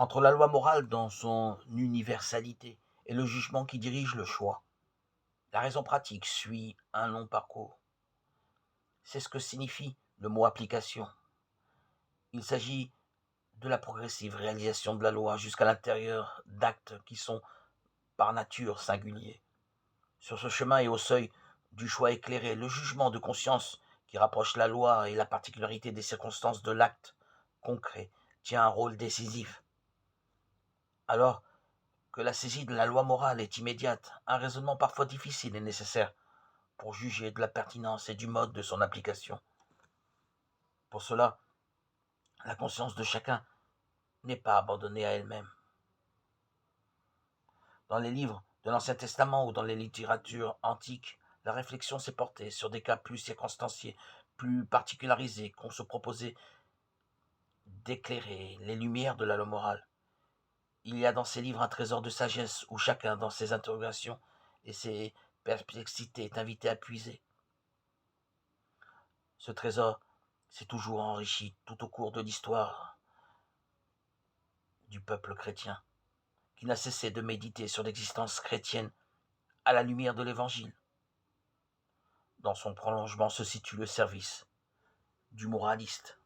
entre la loi morale dans son universalité et le jugement qui dirige le choix. La raison pratique suit un long parcours. C'est ce que signifie le mot application. Il s'agit de la progressive réalisation de la loi jusqu'à l'intérieur d'actes qui sont par nature singuliers. Sur ce chemin et au seuil du choix éclairé, le jugement de conscience qui rapproche la loi et la particularité des circonstances de l'acte concret tient un rôle décisif. Alors que la saisie de la loi morale est immédiate, un raisonnement parfois difficile est nécessaire pour juger de la pertinence et du mode de son application. Pour cela, la conscience de chacun n'est pas abandonnée à elle-même. Dans les livres de l'Ancien Testament ou dans les littératures antiques, la réflexion s'est portée sur des cas plus circonstanciés, plus particularisés, qu'on se proposait d'éclairer les lumières de la loi morale. Il y a dans ces livres un trésor de sagesse où chacun, dans ses interrogations et ses perplexités, est invité à puiser. Ce trésor s'est toujours enrichi tout au cours de l'histoire du peuple chrétien, qui n'a cessé de méditer sur l'existence chrétienne à la lumière de l'Évangile. Dans son prolongement se situe le service du moraliste,